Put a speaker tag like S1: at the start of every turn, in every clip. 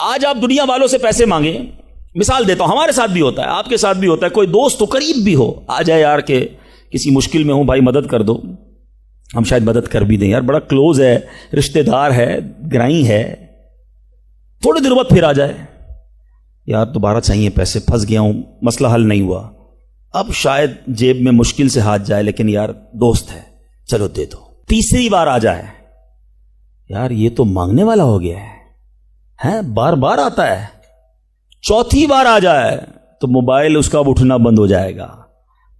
S1: آج آپ دنیا والوں سے پیسے مانگیں، مثال دیتا ہوں، ہمارے ساتھ بھی ہوتا ہے، آپ کے ساتھ بھی ہوتا ہے، کوئی دوست تو قریب بھی ہو آ جائے یار کہ کسی مشکل میں ہوں بھائی مدد کر دو، ہم شاید مدد کر بھی دیں، یار بڑا کلوز ہے، رشتہ دار ہے، گرائی ہے، تھوڑے دیر بعد پھر آ جائے یار دوبارہ چاہیے پیسے، پھنس گیا ہوں، مسئلہ حل نہیں ہوا، اب شاید جیب میں مشکل سے ہاتھ جائے لیکن یار دوست ہے چلو دے دو، تیسری بار آ جائے یار یہ تو مانگنے والا ہو گیا ہے، بار بار آتا ہے، چوتھی بار آ جائے تو موبائل اس کا اب اٹھنا بند ہو جائے گا،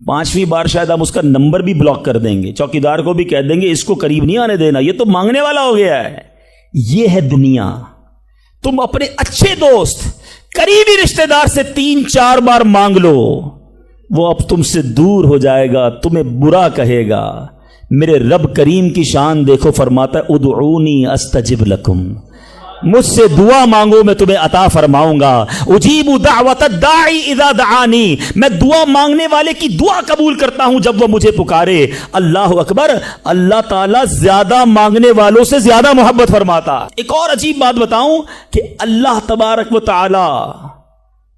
S1: پانچویں بار شاید ہم اس کا نمبر بھی بلاک کر دیں گے، چوکیدار کو بھی کہہ دیں گے اس کو قریب نہیں آنے دینا، یہ تو مانگنے والا ہو گیا ہے۔ یہ ہے دنیا۔ تم اپنے اچھے دوست قریبی رشتہ دار سے 3-4 بار مانگ لو، وہ اب تم سے دور ہو جائے گا، تمہیں برا کہے گا۔ میرے رب کریم کی شان دیکھو، فرماتا ہے ادعونی استجب لکم، مجھ سے دعا مانگو میں تمہیں عطا فرماؤں گا۔ اجیب دعوت الداعی اذا دعانی، میں دعا مانگنے والے کی دعا قبول کرتا ہوں جب وہ مجھے پکارے۔ اللہ اکبر، اللہ تعالیٰ زیادہ مانگنے والوں سے زیادہ محبت فرماتا۔ ایک اور عجیب بات بتاؤں کہ اللہ تبارک و تعالی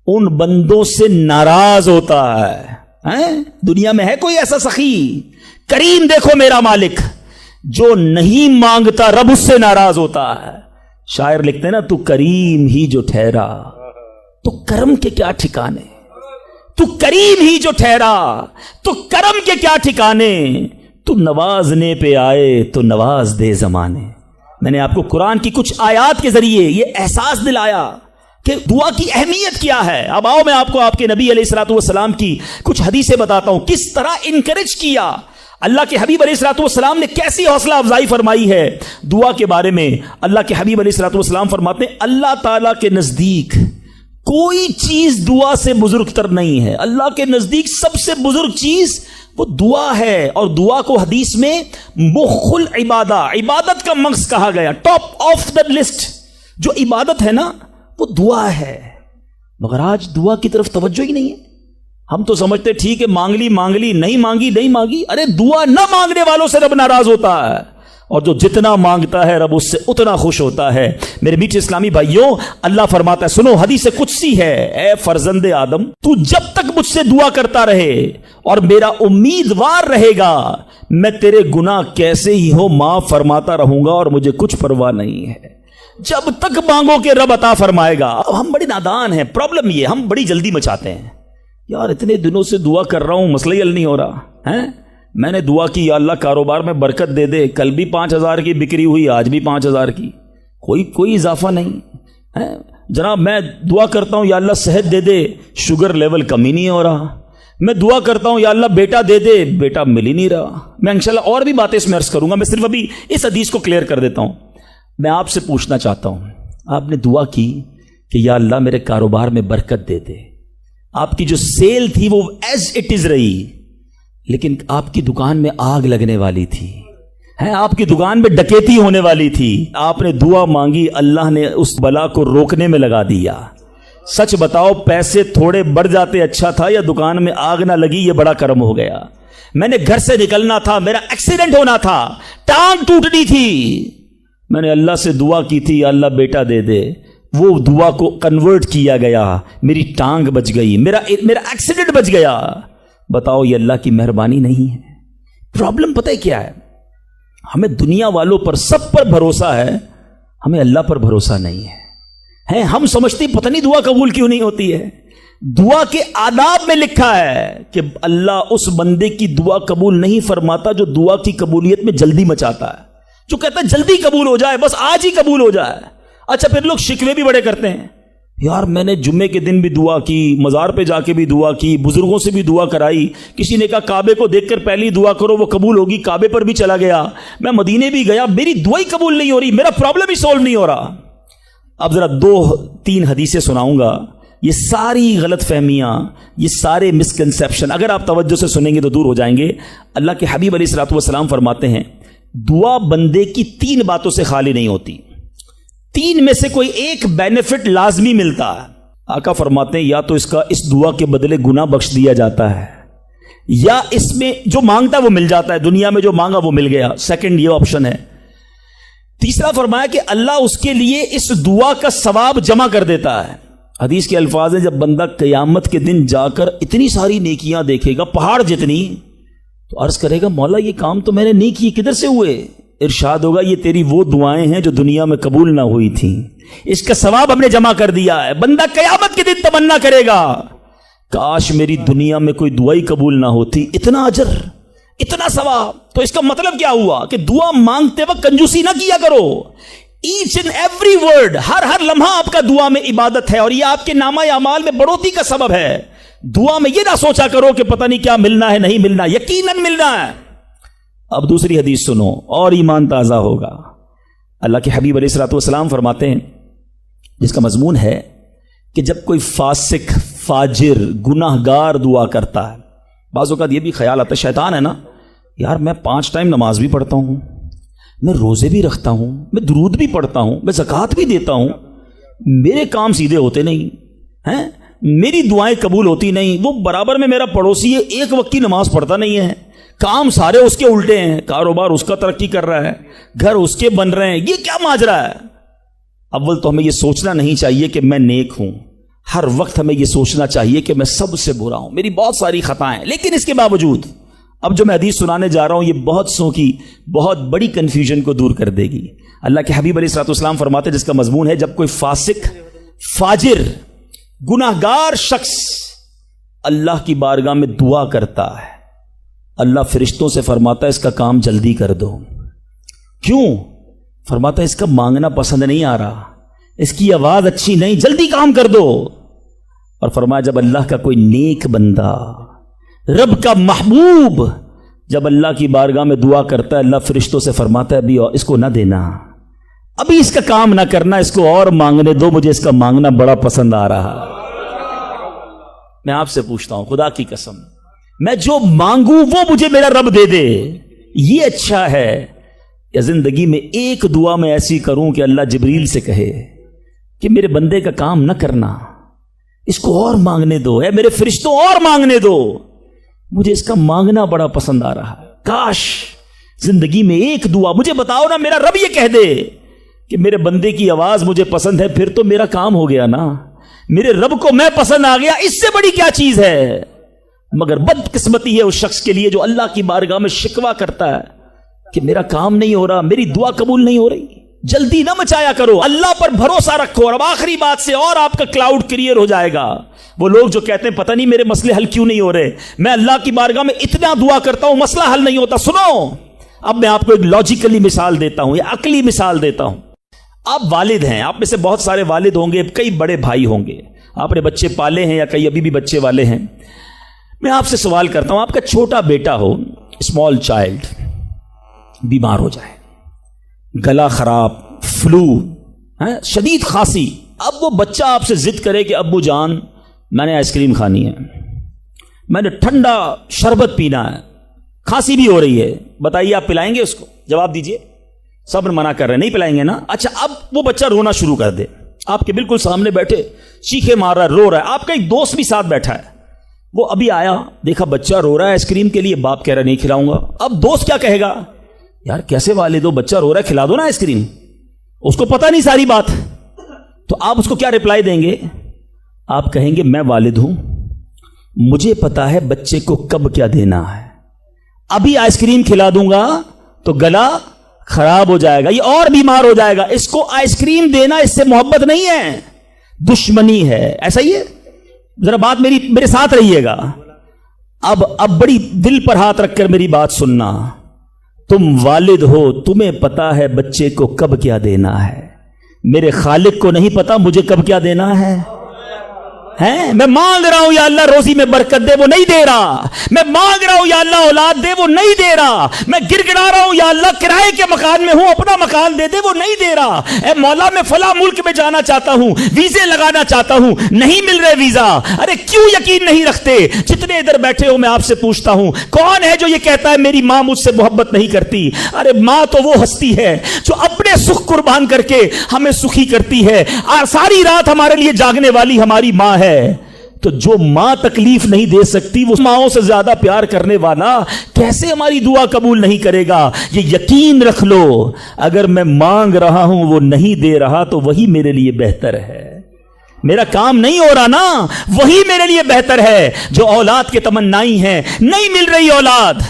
S1: ان بندوں سے ناراض ہوتا ہے۔ دنیا میں ہے کوئی ایسا سخی؟ کریم دیکھو میرا مالک، جو نہیں مانگتا رب اس سے ناراض ہوتا ہے۔ شاعر لکھتے ہیں نا، تو کریم ہی جو ٹھہرا تو کرم کے کیا ٹھکانے، تو کریم ہی جو ٹھہرا تو کرم کے کیا ٹھکانے، تو نوازنے پہ آئے تو نواز دے زمانے۔ میں نے آپ کو قرآن کی کچھ آیات کے ذریعے یہ احساس دلایا کہ دعا کی اہمیت کیا ہے۔ اب آؤ میں آپ کو آپ کے نبی علیہ الصلوۃ والسلام کی کچھ حدیثیں بتاتا ہوں، کس طرح انکریج کیا اللہ کے حبیب علیہ الصلوۃ والسلام نے، کیسی حوصلہ افزائی فرمائی ہے دعا کے بارے میں۔ اللہ کے حبیب علیہ الصلوۃ والسلام فرماتے ہیں اللہ تعالیٰ کے نزدیک کوئی چیز دعا سے بزرگ تر نہیں ہے۔ اللہ کے نزدیک سب سے بزرگ چیز وہ دعا ہے، اور دعا کو حدیث میں مخ العبادہ، عبادت کا مغز کہا گیا، ٹاپ آف دا لسٹ۔ جو عبادت ہے نا وہ دعا ہے، مگر آج دعا کی طرف توجہ ہی نہیں ہے۔ ہم تو سمجھتے ٹھیک ہے مانگ لی نہیں مانگی، ارے دعا نہ مانگنے والوں سے رب ناراض ہوتا ہے، اور جو جتنا مانگتا ہے رب اس سے اتنا خوش ہوتا ہے۔ میرے میٹھے اسلامی بھائیوں، اللہ فرماتا ہے، سنو حدیث قدسی ہے، اے فرزند آدم تو جب تک مجھ سے دعا کرتا رہے اور میرا امیدوار رہے گا، میں تیرے گناہ کیسے ہی ہو معاف فرماتا رہوں گا اور مجھے کچھ پرواہ نہیں ہے۔ جب تک مانگو کہ رب عطا فرمائے گا۔ اب ہم بڑے نادان ہیں، پرابلم یہ ہم بڑی جلدی مچاتے ہیں، یار اتنے دنوں سے دعا کر رہا ہوں مسئلہ ہی حل نہیں ہو رہا ہے، میں نے دعا کی یا اللہ کاروبار میں برکت دے دے، کل بھی 5,000 کی بکری ہوئی، آج بھی 5,000 کی، کوئی اضافہ نہیں ہے۔ جناب میں دعا کرتا ہوں یا اللہ صحت دے دے، شوگر لیول کم ہی نہیں ہو رہا۔ میں دعا کرتا ہوں یا اللہ بیٹا دے دے، بیٹا مل ہی نہیں رہا۔ میں انشاءاللہ اور بھی باتیں اس میں عرض کروں گا، میں صرف ابھی اس حدیث کو کلیئر کر دیتا ہوں۔ میں آپ سے پوچھنا چاہتا ہوں، آپ نے دعا کی کہ یا اللہ میرے کاروبار میں برکت دے دے، آپ کی جو سیل تھی وہ ایز اٹ از رہی، لیکن آپ کی دکان میں آگ لگنے والی تھی، آپ کی دکان میں ڈکیتی ہونے والی تھی، آپ نے دعا مانگی، اللہ نے اس بلا کو روکنے میں لگا دیا۔ سچ بتاؤ پیسے تھوڑے بڑھ جاتے اچھا تھا، یا دکان میں آگ نہ لگی یہ بڑا کرم ہو گیا؟ میں نے گھر سے نکلنا تھا، میرا ایکسیڈنٹ ہونا تھا، ٹانگ ٹوٹنی تھی، میں نے اللہ سے دعا کی تھی یا اللہ بیٹا دے دے، وہ دعا کو کنورٹ کیا گیا، میری ٹانگ بچ گئی، میرا ایکسیڈنٹ بچ گیا۔ بتاؤ یہ اللہ کی مہربانی نہیں ہے؟ پرابلم پتہ ہے کیا ہے؟ ہمیں دنیا والوں پر سب پر بھروسہ ہے، ہمیں اللہ پر بھروسہ نہیں ہے۔ ہم سمجھتے پتہ نہیں دعا قبول کیوں نہیں ہوتی ہے۔ دعا کے آداب میں لکھا ہے کہ اللہ اس بندے کی دعا قبول نہیں فرماتا جو دعا کی قبولیت میں جلدی مچاتا ہے، جو کہتا ہے جلدی قبول ہو جائے، بس آج ہی قبول ہو جائے۔ اچھا پھر لوگ شکوے بھی بڑے کرتے ہیں، یار میں نے جمعے کے دن بھی دعا کی، مزار پہ جا کے بھی دعا کی، بزرگوں سے بھی دعا کرائی، کسی نے کہا کعبے کو دیکھ کر پہلی دعا کرو وہ قبول ہوگی، کعبے پر بھی چلا گیا، میں مدینے بھی گیا، میری دعا ہی قبول نہیں ہو رہی، میرا پرابلم ہی سولو نہیں ہو رہا۔ اب ذرا 2-3 حدیثیں سناؤں گا، یہ ساری غلط فہمیاں، یہ سارے مسکنسیپشن اگر آپ توجہ سے سنیں گے تو دور ہو جائیں گے۔ اللہ کے حبیب علیہ الصلوۃ والسلام فرماتے ہیں دعا بندے کی 3 باتوں سے خالی نہیں ہوتی، 3 میں سے کوئی ایک بینیفٹ لازمی ملتا ہے۔ آقا فرماتے ہیں یا تو اس دعا کے بدلے گناہ بخش دیا جاتا ہے، یا اس میں جو مانگتا ہے وہ مل جاتا ہے، دنیا میں جو مانگا وہ مل گیا۔ سیکنڈ یہ آپشن ہے، تیسرا فرمایا کہ اللہ اس کے لیے اس دعا کا ثواب جمع کر دیتا ہے. حدیث کے الفاظ ہیں جب بندہ قیامت کے دن جا کر اتنی ساری نیکیاں دیکھے گا پہاڑ جتنی, تو عرض کرے گا مولا یہ کام تو میں نے نہیں کیے, کدھر سے ہوئے؟ ارشاد ہوگا یہ تیری وہ دعائیں ہیں جو دنیا میں قبول نہ ہوئی تھیں, اس کا ثواب ہم نے جمع کر دیا ہے. بندہ قیامت کے دن تمنا کرے گا کاش میری دنیا میں کوئی دعا ہی قبول نہ ہوتی, اتنا اجر اتنا ثواب. تو اس کا مطلب کیا ہوا کہ دعا مانگتے وقت کنجوسی نہ کیا کرو. ایچ اینڈ ایوری ورڈ, ہر لمحہ آپ کا دعا میں عبادت ہے, اور یہ آپ کے نامہ اعمال میں بڑھوتری کا سبب ہے. دعا میں یہ نہ سوچا کرو کہ پتہ نہیں کیا ملنا ہے نہیں ملنا, یقیناً ملنا ہے. اب دوسری حدیث سنو اور ایمان تازہ ہوگا. اللہ کے حبیب علیہ الصلوۃ والسلام فرماتے ہیں جس کا مضمون ہے کہ جب کوئی فاسق فاجر گناہ گار دعا کرتا ہے, بعض اوقات یہ بھی خیال آتا ہے شیطان ہے نا یار میں 5 ٹائم نماز بھی پڑھتا ہوں, میں روزے بھی رکھتا ہوں, میں درود بھی پڑھتا ہوں, میں زکوٰۃ بھی دیتا ہوں, میرے کام سیدھے ہوتے نہیں ہیں, میری دعائیں قبول ہوتی نہیں. وہ برابر میں میرا پڑوسی ہے, ایک وقت کی نماز پڑھتا نہیں ہے, کام سارے اس کے الٹے ہیں, کاروبار اس کا ترقی کر رہا ہے, گھر اس کے بن رہے ہیں, یہ کیا ماجرا ہے؟ اول تو ہمیں یہ سوچنا نہیں چاہیے کہ میں نیک ہوں, ہر وقت ہمیں یہ سوچنا چاہیے کہ میں سب سے برا ہوں, میری بہت ساری خطائیں. لیکن اس کے باوجود اب جو میں حدیث سنانے جا رہا ہوں یہ بہت سو کی بہت بڑی کنفیوژن کو دور کر دے گی. اللہ کے حبیب علیہ الصلوۃ والسلام فرماتے ہیں جس کا مضمون ہے جب کوئی فاسق فاجر گناہ گار شخص اللہ کی بارگاہ میں دعا کرتا ہے, اللہ فرشتوں سے فرماتا ہے اس کا کام جلدی کر دو. کیوں؟ فرماتا ہے اس کا مانگنا پسند نہیں آ رہا, اس کی آواز اچھی نہیں, جلدی کام کر دو. اور فرمایا جب اللہ کا کوئی نیک بندہ رب کا محبوب جب اللہ کی بارگاہ میں دعا کرتا ہے, اللہ فرشتوں سے فرماتا ہے ابھی اس کو نہ دینا, ابھی اس کا کام نہ کرنا, اس کو اور مانگنے دو, مجھے اس کا مانگنا بڑا پسند آ رہا. میں آپ سے پوچھتا ہوں خدا کی قسم, میں جو مانگوں وہ مجھے میرا رب دے دے, یہ اچھا ہے یا زندگی میں ایک دعا میں ایسی کروں کہ اللہ جبریل سے کہے کہ میرے بندے کا کام نہ کرنا, اس کو اور مانگنے دو, اے میرے فرشتوں اور مانگنے دو, مجھے اس کا مانگنا بڑا پسند آ رہا ہے. کاش زندگی میں ایک دعا, مجھے بتاؤ نا میرا رب یہ کہہ دے کہ میرے بندے کی آواز مجھے پسند ہے, پھر تو میرا کام ہو گیا نا, میرے رب کو میں پسند آ گیا, اس سے بڑی کیا چیز ہے. مگر بدقسمتی ہے اس شخص کے لیے جو اللہ کی بارگاہ میں شکوہ کرتا ہے کہ میرا کام نہیں ہو رہا, میری دعا قبول نہیں ہو رہی. جلدی نہ مچایا کرو, اللہ پر بھروسہ رکھو. اور اب آخری بات سے اور آپ کا کلاؤڈ کلیئر ہو جائے گا. وہ لوگ جو کہتے ہیں پتہ نہیں میرے مسئلے حل کیوں نہیں ہو رہے, میں اللہ کی بارگاہ میں اتنا دعا کرتا ہوں مسئلہ حل نہیں ہوتا. سنو, اب میں آپ کو ایک لاجیکلی مثال دیتا ہوں یا عقلی مثال دیتا ہوں. آپ والد ہیں, آپ میں سے بہت سارے والد ہوں گے, کئی بڑے بھائی ہوں گے, آپ نے بچے پالے ہیں یا کئی ابھی بھی بچے والے ہیں. میں آپ سے سوال کرتا ہوں, آپ کا چھوٹا بیٹا ہو, اسمال چائلڈ, بیمار ہو جائے, گلا خراب, فلو, شدید کھانسی, اب وہ بچہ آپ سے ضد کرے کہ ابو جان میں نے آئس کریم کھانی ہے, میں نے ٹھنڈا شربت پینا ہے, کھانسی بھی ہو رہی ہے, بتائیے آپ پلائیں گے اس کو؟ جواب دیجئے. سب منع کر رہے ہیں, نہیں پلائیں گے نا. اچھا اب وہ بچہ رونا شروع کر دے, آپ کے بالکل سامنے بیٹھے چیخے مار رہا ہے, رو رہا ہے, آپ کا ایک دوست بھی ساتھ بیٹھا ہے, وہ ابھی آیا, دیکھا بچہ رو رہا ہے آئس کریم کے لیے, باپ کہہ رہا نہیں کھلاؤں گا. اب دوست کیا کہے گا, یار کیسے والد ہو, بچہ رو رہا ہے کھلا دو نا آئس کریم. اس کو پتہ نہیں ساری بات, تو آپ اس کو کیا رپلائی دیں گے؟ آپ کہیں گے میں والد ہوں, مجھے پتا ہے بچے کو کب کیا دینا ہے, ابھی آئس کریم کھلا دوں گا تو گلا خراب ہو جائے گا, یہ اور بیمار ہو جائے گا, اس کو آئس کریم دینا اس سے محبت نہیں ہے, دشمنی ہے. ایسا ہی ہے, ذرا بات میرے ساتھ رہیے گا. اب بڑی دل پر ہاتھ رکھ کر میری بات سننا, تم والد ہو, تمہیں پتا ہے بچے کو کب کیا دینا ہے, میرے خالق کو نہیں پتا مجھے کب کیا دینا ہے. میں مانگ رہا ہوں یا اللہ روزی میں برکت دے, وہ نہیں دے رہا. میں مانگ رہا ہوں یا اللہ اولاد دے, وہ نہیں دے رہا. میں گر گڑا رہا ہوں یا اللہ کرائے کے مکان میں ہوں, اپنا مکان دے دے, وہ نہیں دے رہا. اے مولا میں فلاں ملک میں جانا چاہتا ہوں, ویزے لگانا چاہتا ہوں, نہیں مل رہے ویزا. ارے کیوں یقین نہیں رکھتے؟ جتنے ادھر بیٹھے ہو میں آپ سے پوچھتا ہوں, کون ہے جو یہ کہتا ہے میری ماں مجھ سے محبت نہیں کرتی؟ ارے ماں تو وہ ہستی ہے جو اپنے سکھ قربان کر کے ہمیں سخی کرتی ہے. ساری رات ہمارے لیے جاگنے والی ہماری ماں ہے. تو جو ماں تکلیف نہیں دے سکتی وہ ماؤں سے زیادہ پیار کرنے والا کیسے ہماری دعا قبول نہیں کرے گا؟ یہ یقین رکھ لو، اگر میں مانگ رہا ہوں وہ نہیں دے رہا تو وہی میرے لیے بہتر ہے۔ میرا کام نہیں ہو رہا نا، وہی میرے لیے بہتر ہے۔ جو اولاد کے تمنائی ہیں، نہیں مل رہی اولاد،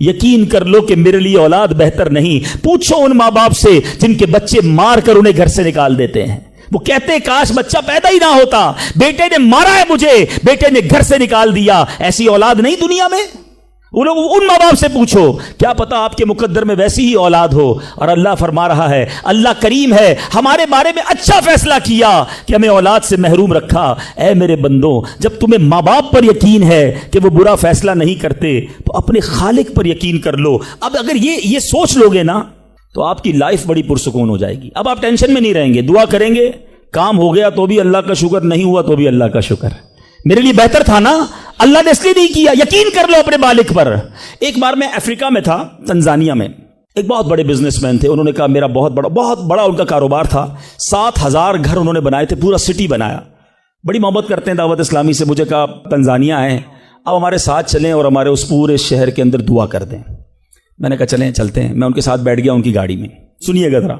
S1: یقین کر لو کہ میرے لیے اولاد بہتر نہیں۔ پوچھو ان ماں باپ سے جن کے بچے مار کر انہیں گھر سے نکال دیتے ہیں، وہ کہتے ہیں کاش بچہ پیدا ہی نہ ہوتا، بیٹے نے مارا ہے مجھے، بیٹے نے گھر سے نکال دیا۔ ایسی اولاد نہیں دنیا میں؟ ان ماں باپ سے پوچھو، کیا پتا آپ کے مقدر میں ویسی ہی اولاد ہو۔ اور اللہ فرما رہا ہے، اللہ کریم ہے، ہمارے بارے میں اچھا فیصلہ کیا کہ ہمیں اولاد سے محروم رکھا۔ اے میرے بندوں، جب تمہیں ماں باپ پر یقین ہے کہ وہ برا فیصلہ نہیں کرتے تو اپنے خالق پر یقین کر لو۔ اب اگر یہ سوچ لو گے نا تو آپ کی لائف بڑی پرسکون ہو جائے گی۔ اب آپ ٹینشن میں نہیں رہیں گے، دعا کریں گے، کام ہو گیا تو بھی اللہ کا شکر، نہیں ہوا تو بھی اللہ کا شکر، میرے لیے بہتر تھا نا، اللہ نے اس لیے نہیں کیا۔ یقین کر لو اپنے مالک پر۔ ایک بار میں افریقہ میں تھا، تنزانیہ میں، ایک بہت بڑے بزنس مین تھے، انہوں نے کہا میرا بہت بڑا ان کا کاروبار تھا، 7,000 گھر انہوں نے بنائے تھے، پورا سٹی بنایا، بڑی محبت کرتے ہیں دعوت اسلامی سے۔ مجھے کہا تنزانیہ آئے، اب ہمارے ساتھ چلیں اور ہمارے اس پورے شہر کے اندر دعا کر دیں۔ میں نے کہا چلیں چلتے ہیں۔ میں ان کے ساتھ بیٹھ گیا ان کی گاڑی میں۔ سنیے گا ذرا،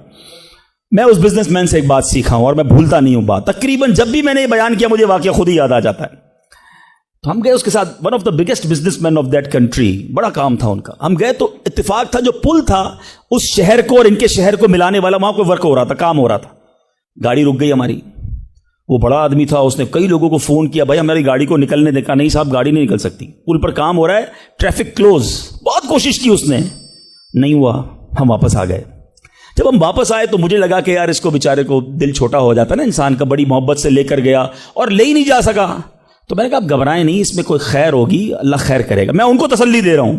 S1: میں اس بزنس مین سے ایک بات سیکھا ہوں اور میں بھولتا نہیں ہوں بات، تقریباً جب بھی میں نے یہ بیان کیا مجھے واقعہ خود ہی یاد آ جاتا ہے۔ تو ہم گئے اس کے ساتھ، one of the biggest business man of that country, بڑا کام تھا ان کا۔ ہم گئے تو اتفاق تھا جو پل تھا اس شہر کو اور ان کے شہر کو ملانے والا، وہاں کوئی ورک ہو رہا تھا، کام ہو رہا تھا۔ گاڑی رک گئی ہماری، وہ بڑا آدمی تھا، اس نے کئی لوگوں کو فون کیا، بھائی ہماری گاڑی کو نکلنے دیکھا، نہیں صاحب گاڑی نہیں نکل سکتی، پل پر کام ہو رہا ہے، ٹریفک کلوز۔ بہت کوشش کی اس نے، نہیں ہوا، ہم واپس آ گئے۔ جب ہم واپس آئے تو مجھے لگا کہ یار اس کو بیچارے کو دل چھوٹا ہو جاتا ہے نا انسان کا، بڑی محبت سے لے کر گیا اور لے ہی نہیں جا سکا۔ تو میں نے کہا آپ گھبرائیں نہیں، اس میں کوئی خیر ہوگی، اللہ خیر کرے گا۔ میں ان کو تسلی دے رہا ہوں۔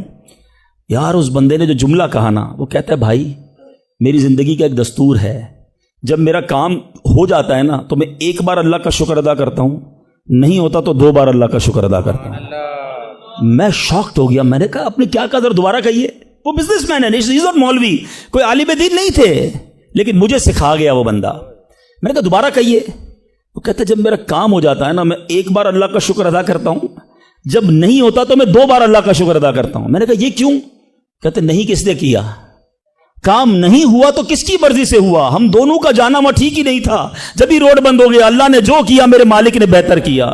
S1: یار اس بندے نے جو جملہ کہا نا، وہ کہتا ہے بھائی میری زندگی کا ایک دستور ہے، جب میرا کام ہو جاتا ہے نا تو میں ایک بار اللہ کا شکر ادا کرتا ہوں، نہیں ہوتا تو 2 بار اللہ کا شکر ادا کرتا ہوں۔ میں شاکڈ ہو گیا، میں نے کہا آپ نے کیا کہا، ذرا دوبارہ کہیے۔ وہ بزنس مین ہے، مولوی، کوئی عالم دین نہیں تھے، لیکن مجھے سکھا گیا وہ بندہ۔ میں نے کہا دوبارہ کہیے۔ وہ کہتا ہے جب میرا کام ہو جاتا ہے نا میں ایک بار اللہ کا شکر ادا کرتا ہوں، جب نہیں ہوتا تو میں 2 بار اللہ کا شکر ادا کرتا ہوں۔ میں نے کہا یہ کیوں؟ کہتے نہیں کس نے کیا، کام نہیں ہوا تو کس کی مرضی سے ہوا، ہم دونوں کا جانا وہاں ٹھیک ہی نہیں تھا، جب ہی روڈ بند ہو گیا، اللہ نے جو کیا میرے مالک نے بہتر کیا۔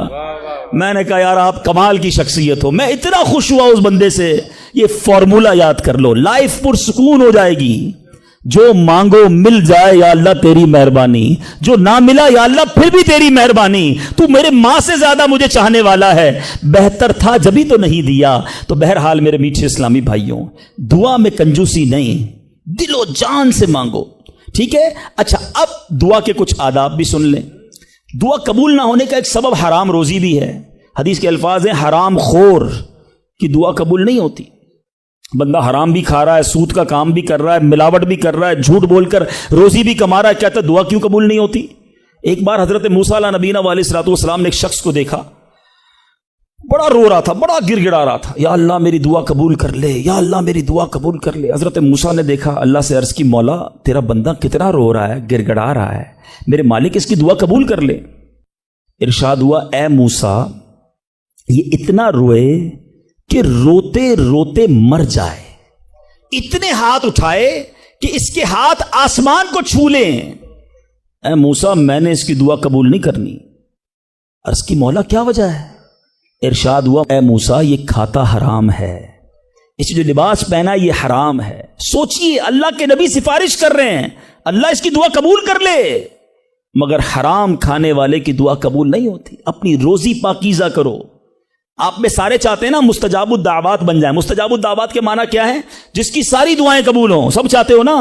S1: میں نے کہا یار آپ کمال کی شخصیت ہو، میں اتنا خوش ہوا اس بندے سے۔ یہ فارمولہ یاد کر لو، لائف پرسکون ہو جائے گی۔ جو مانگو مل جائے یا اللہ تیری مہربانی، جو نہ ملا یا اللہ پھر بھی تیری مہربانی، تو میرے ماں سے زیادہ مجھے چاہنے والا ہے، بہتر تھا جبھی تو نہیں دیا۔ تو بہرحال میرے میٹھے اسلامی بھائیوں، دعا میں کنجوسی نہیں، دل و جان سے مانگو، ٹھیک ہے؟ اچھا اب دعا کے کچھ آداب بھی سن لیں۔ دعا قبول نہ ہونے کا ایک سبب حرام روزی بھی ہے۔ حدیث کے الفاظ ہیں حرام خور کی دعا قبول نہیں ہوتی۔ بندہ حرام بھی کھا رہا ہے، سود کا کام بھی کر رہا ہے، ملاوٹ بھی کر رہا ہے، جھوٹ بول کر روزی بھی کما رہا ہے، کہتا ہے دعا کیوں قبول نہیں ہوتی؟ ایک بار حضرت موسیٰ علیہ نبینا علیہ الصلوۃ والسلام نے ایک شخص کو دیکھا، بڑا رو رہا تھا، بڑا گر گڑا رہا تھا، یا اللہ میری دعا قبول کر لے، یا اللہ میری دعا قبول کر لے۔ حضرت موسیٰ نے دیکھا، اللہ سے عرض کی مولا تیرا بندہ کتنا رو رہا ہے، گر گڑا رہا ہے، میرے مالک اس کی دعا قبول کر لے۔ ارشاد ہوا اے موسیٰ یہ اتنا روئے کہ روتے روتے مر جائے، اتنے ہاتھ اٹھائے کہ اس کے ہاتھ آسمان کو چھو لیں۔ اے موسیٰ میں نے اس کی دعا قبول نہیں کرنی۔ عرض کی مولا کیا وجہ ہے؟ ارشاد ہوا اے موسیٰ یہ کھاتا حرام ہے، اس جو لباس پہنا یہ حرام ہے۔ سوچئے اللہ کے نبی سفارش کر رہے ہیں اللہ اس کی دعا قبول کر لے، مگر حرام کھانے والے کی دعا قبول نہیں ہوتی۔ اپنی روزی پاکیزہ کرو۔ آپ میں سارے چاہتے ہیں نا مستجاب الدعوات بن جائیں۔ مستجاب الدعوات کے معنی کیا ہے؟ جس کی ساری دعائیں قبول ہوں، سب چاہتے ہو نا؟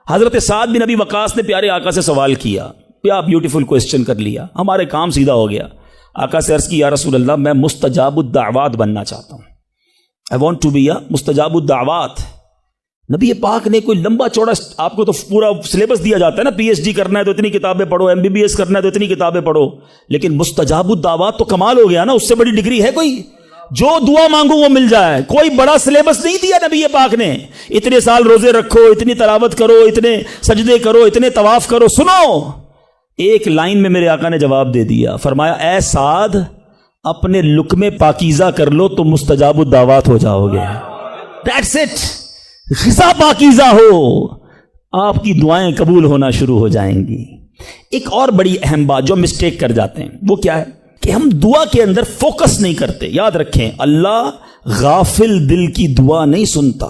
S1: حضرت سعد بن ابی وقاص نے پیارے آقا سے سوال کیا، کیا بیوٹیفل کوسچن کر لیا، ہمارے کام سیدھا ہو گیا۔ آقا سے عرض کی یا رسول اللہ میں مستجاب الدعوات بننا چاہتا ہوں، I want to be a مستجاب الدعوات۔ نبی پاک نے کوئی لمبا چوڑا، آپ کو تو پورا سلیبس دیا جاتا ہے نا، پی ایچ ڈی کرنا ہے تو اتنی کتابیں پڑھو، ایم بی بی ایس کرنا ہے تو اتنی کتابیں پڑھو، لیکن مستجاب الدعوات تو کمال ہو گیا نا، اس سے بڑی ڈگری ہے کوئی؟ جو دعا مانگو وہ مل جائے۔ کوئی بڑا سلیبس نہیں دیا نبی پاک نے، اتنے سال روزے رکھو، اتنی تلاوت کرو، اتنے سجدے کرو، اتنے طواف کرو۔ سنو، ایک لائن میں میرے آقا نے جواب دے دیا، فرمایا اے سعد اپنے لقمے پاکیزہ کر لو تو مستجاب الدعوات ہو جاؤ گے. That's it. غذا پاکیزہ ہو, آپ کی دعائیں قبول ہونا شروع ہو جائیں گی. ایک اور بڑی اہم بات جو مسٹیک کر جاتے ہیں وہ کیا ہے کہ ہم دعا کے اندر فوکس نہیں کرتے. یاد رکھیں, اللہ غافل دل کی دعا نہیں سنتا,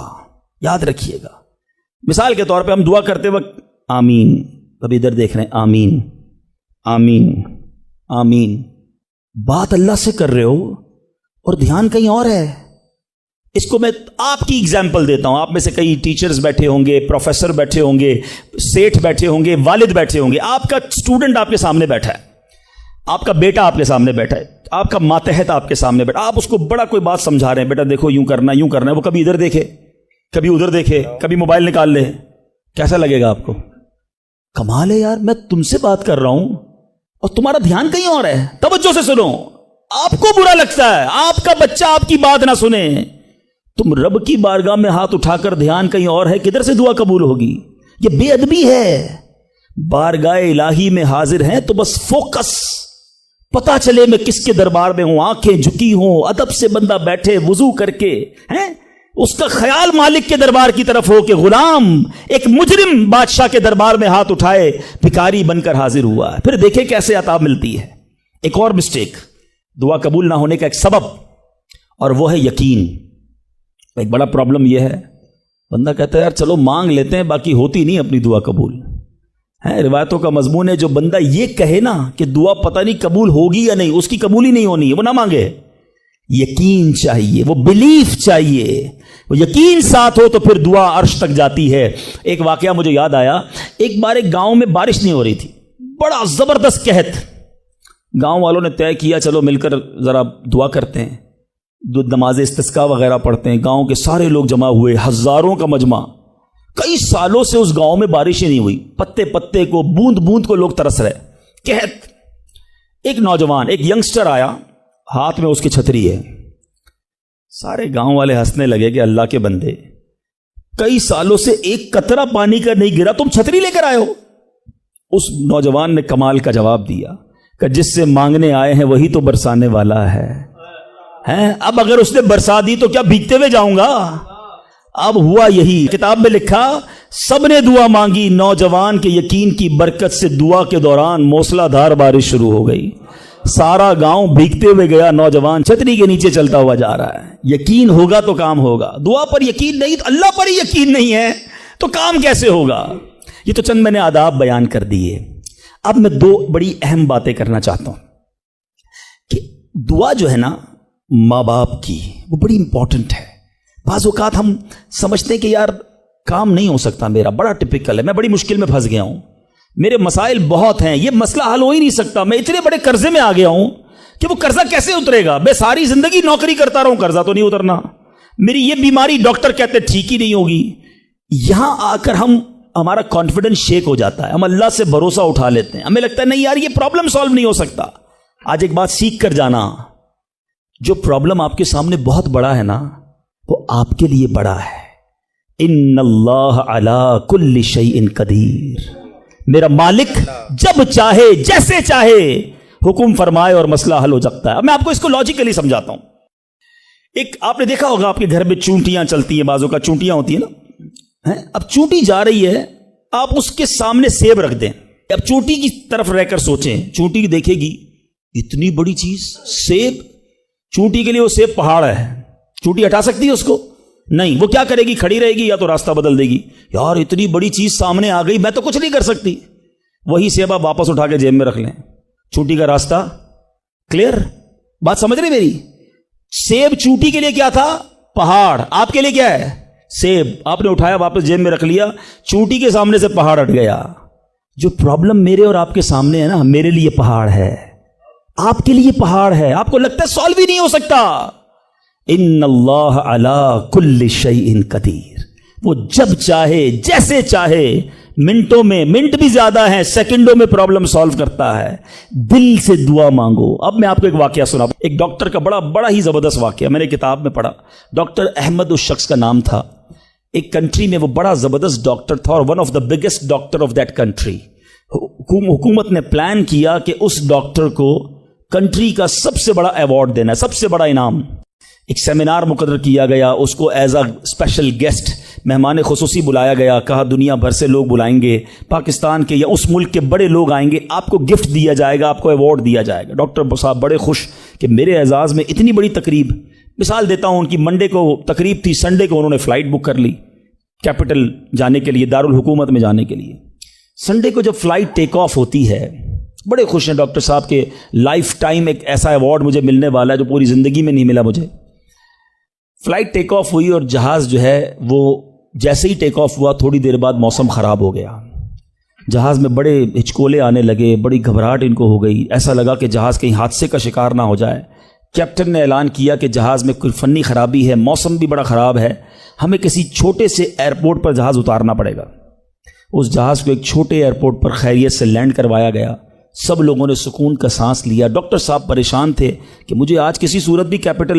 S1: یاد رکھیے گا. مثال کے طور پہ ہم دعا کرتے وقت آمین, ابھی ادھر دیکھ رہے ہیں, آمین آمین آمین, بات اللہ سے کر رہے ہو اور دھیان کہیں اور ہے. اس کو میں آپ کی اگزامپل دیتا ہوں. آپ میں سے کئی ٹیچرز بیٹھے ہوں گے, پروفیسر بیٹھے ہوں گے, سیٹھ بیٹھے ہوں گے, والد بیٹھے ہوں گے. آپ کا اسٹوڈنٹ آپ کے سامنے بیٹھا ہے, آپ کا بیٹا آپ کے سامنے بیٹھا ہے, آپ کا ماتحت آپ کے سامنے بیٹھا, آپ اس کو بڑا کوئی بات سمجھا رہے ہیں, بیٹا دیکھو یوں کرنا یوں کرنا ہے. وہ کبھی ادھر دیکھے, کبھی ادھر دیکھے, کبھی موبائل نکال لے. کیسا لگے گا آپ کو؟ کمال ہے یار, میں تم سے بات کر رہا ہوں اور تمہارا دھیان کہیں اور ہے. توجہ سے سنو. آپ کو برا لگتا ہے آپ کا بچہ آپ کی بات نہ سنے. تم رب کی بارگاہ میں ہاتھ اٹھا کر دھیان کہیں اور ہے, کدھر سے دعا قبول ہوگی؟ یہ بے ادبی ہے. بارگاہ الہی میں حاضر ہیں تو بس فوکس, پتا چلے میں کس کے دربار میں ہوں, آنکھیں جھکی ہوں, ادب سے بندہ بیٹھے وضو کر کے, ہیں اس کا خیال مالک کے دربار کی طرف ہو کہ غلام ایک مجرم بادشاہ کے دربار میں ہاتھ اٹھائے بھکاری بن کر حاضر ہوا ہے. پھر دیکھیں کیسے عطا ملتی ہے. ایک اور مسٹیک دعا قبول نہ ہونے کا ایک سبب, اور وہ ہے یقین. ایک بڑا پرابلم یہ ہے, بندہ کہتا ہے یار چلو مانگ لیتے ہیں, باقی ہوتی نہیں اپنی دعا قبول. ہے روایتوں کا مضمون ہے جو بندہ یہ کہے نا کہ دعا پتہ نہیں قبول ہوگی یا نہیں, اس کی قبول ہی نہیں ہونی ہے, وہ نہ مانگے. یقین چاہیے, وہ بلیف چاہیے, وہ یقین ساتھ ہو تو پھر دعا عرش تک جاتی ہے. ایک واقعہ مجھے یاد آیا. ایک بار ایک گاؤں میں بارش نہیں ہو رہی تھی, بڑا زبردست قحط. گاؤں والوں نے طے کیا چلو مل کر ذرا دعا کرتے ہیں, نماز استسقاء وغیرہ پڑھتے ہیں. گاؤں کے سارے لوگ جمع ہوئے, ہزاروں کا مجمع. کئی سالوں سے اس گاؤں میں بارشیں نہیں ہوئی, پتے پتے کو بوند بوند کو لوگ ترس رہے, قحط. ایک نوجوان, ایک ینگسٹر آیا, ہاتھ میں اس کی چھتری ہے. سارے گاؤں والے ہنسنے لگے کہ اللہ کے بندے, کئی سالوں سے ایک قطرہ پانی کا نہیں گرا, تم چھتری لے کر آئے ہو. اس نوجوان نے کمال کا جواب دیا کہ جس سے مانگنے آئے ہیں وہی تو برسانے والا ہے. اب اگر اس نے برسا دی تو کیا بھیگتے ہوئے جاؤں گا؟ اب ہوا یہی. کتاب میں لکھا سب نے دعا مانگی, نوجوان کے یقین کی برکت سے دعا کے دوران موسلا دھار بارش شروع ہو گئی. سارا گاؤں بھیگتے ہوئے گیا, نوجوان چھتری کے نیچے چلتا ہوا جا رہا ہے. یقین ہوگا تو کام ہوگا. دعا پر یقین نہیں, اللہ پر ہی یقین نہیں ہے تو کام کیسے ہوگا؟ یہ تو چند میں نے آداب بیان کر دیے. اب میں دو بڑی اہم باتیں کرنا چاہتا ہوں کہ دعا جو ہے نا ماں باپ کی, وہ بڑی امپورٹنٹ ہے. بعض اوقات ہم سمجھتے ہیں کہ یار کام نہیں ہو سکتا میرا, بڑا ٹپیکل ہے, میں بڑی مشکل میں پھنس گیا ہوں, میرے مسائل بہت ہیں, یہ مسئلہ حل ہو ہی نہیں سکتا, میں اتنے بڑے قرضے میں آ گیا ہوں کہ وہ قرضہ کیسے اترے گا؟ میں ساری زندگی نوکری کرتا رہوں, قرضہ تو نہیں اترنا, میری یہ بیماری ڈاکٹر کہتے ٹھیک ہی نہیں ہوگی. یہاں آ کر ہمارا کانفیڈنس شیک ہو جاتا ہے, ہم اللہ سے بھروسہ اٹھا لیتے ہیں, ہمیں لگتا ہے نہیں یار یہ پرابلم سالو نہیں ہو سکتا. آج ایک بات سیکھ کر جانا, جو پرابلم آپ کے سامنے بہت بڑا ہے نا وہ آپ کے لیے بڑا ہے. ان اللہ علی کل شیء قدیر, میرا مالک جب چاہے جیسے چاہے حکم فرمائے اور مسئلہ حل ہو سکتا ہے. اب میں آپ کو اس کو لاجیکلی سمجھاتا ہوں. ایک آپ نے دیکھا ہوگا آپ کے گھر میں چونٹیاں چلتی ہیں, بازوں کا چونٹیاں ہوتی ہیں نا. اب چونٹی جا رہی ہے, آپ اس کے سامنے سیب رکھ دیں. اب چونٹی کی طرف رہ کر سوچیں, چونٹی دیکھے گی اتنی بڑی چیز سیب, چونٹی کے لیے وہ سیب پہاڑ ہے, چونٹی ہٹا سکتی ہے اس کو؟ نہیں. وہ کیا کرے گی؟ کھڑی رہے گی یا تو راستہ بدل دے گی. یار اتنی بڑی چیز سامنے آ گئی, میں تو کچھ نہیں کر سکتی. وہی سیب آپ واپس اٹھا کے جیب میں رکھ لیں, چونٹی کا راستہ کلیئر. بات سمجھ رہے میری؟ سیب چونٹی کے لیے کیا تھا؟ پہاڑ. آپ کے لیے کیا ہے؟ سیب. آپ نے اٹھایا واپس جیب میں رکھ لیا, چونٹی کے سامنے سے پہاڑ ہٹ گیا. جو پرابلم میرے اور آپ کے سامنے ہے نا, میرے لیے پہاڑ ہے, آپ کے لیے پہاڑ ہے. آپ کو لگتا ہے سالو ہی نہیں ہو سکتا. ان اللہ علی کل شیء قدیر, وہ جب چاہے جیسے چاہے, منٹوں میں, منٹ بھی زیادہ ہیں, سیکنڈوں میں پرابلم سالو کرتا ہے. دل سے دعا مانگو. اب میں آپ کو ایک واقعہ سنا, ایک ڈاکٹر کا بڑا ہی زبردست واقعہ, میں نے کتاب میں پڑھا. ڈاکٹر احمد اس شخص کا نام تھا. ایک کنٹری میں وہ بڑا زبردست ڈاکٹر تھا اور one of the biggest doctor of that country. حکومت نے پلان کیا کہ اس ڈاکٹر کو کنٹری کا سب سے بڑا ایوارڈ دینا ہے، سب سے بڑا انعام۔ ایک سیمینار مقرر کیا گیا، اس کو ایز اے اسپیشل گیسٹ مہمان خصوصی بلایا گیا، کہا دنیا بھر سے لوگ بلائیں گے، پاکستان کے یا اس ملک کے بڑے لوگ آئیں گے، آپ کو گفٹ دیا جائے گا، آپ کو ایوارڈ دیا جائے گا۔ ڈاکٹر صاحب بڑے خوش کہ میرے اعزاز میں اتنی بڑی تقریب۔ مثال دیتا ہوں، ان کی منڈے کو تقریب تھی، سنڈے کو انہوں نے فلائٹ بک کر لی کیپٹل جانے کے لیے، دارالحکومت میں جانے کے لیے۔ سنڈے کو جب فلائٹ ٹیک آف ہوتی ہے، بڑے خوش ہیں ڈاکٹر صاحب کے لائف ٹائم ایک ایسا ایوارڈ مجھے ملنے والا ہے جو پوری زندگی میں نہیں ملا مجھے۔ فلائٹ ٹیک آف ہوئی اور جہاز جو ہے وہ جیسے ہی ٹیک آف ہوا تھوڑی دیر بعد موسم خراب ہو گیا، جہاز میں بڑے ہچکولے آنے لگے، بڑی گھبراہٹ ان کو ہو گئی، ایسا لگا کہ جہاز کہیں حادثے کا شکار نہ ہو جائے۔ کیپٹن نے اعلان کیا کہ جہاز میں کوئی فنی خرابی ہے، موسم بھی بڑا خراب ہے، ہمیں کسی چھوٹے سے ایئرپورٹ پر جہاز اتارنا پڑے گا۔ اس جہاز کو ایک چھوٹے ایئرپورٹ پر خیریت سے لینڈ کروایا گیا، سب لوگوں نے سکون کا سانس لیا۔ ڈاکٹر صاحب پریشان تھے کہ مجھے آج کسی صورت بھی کیپٹل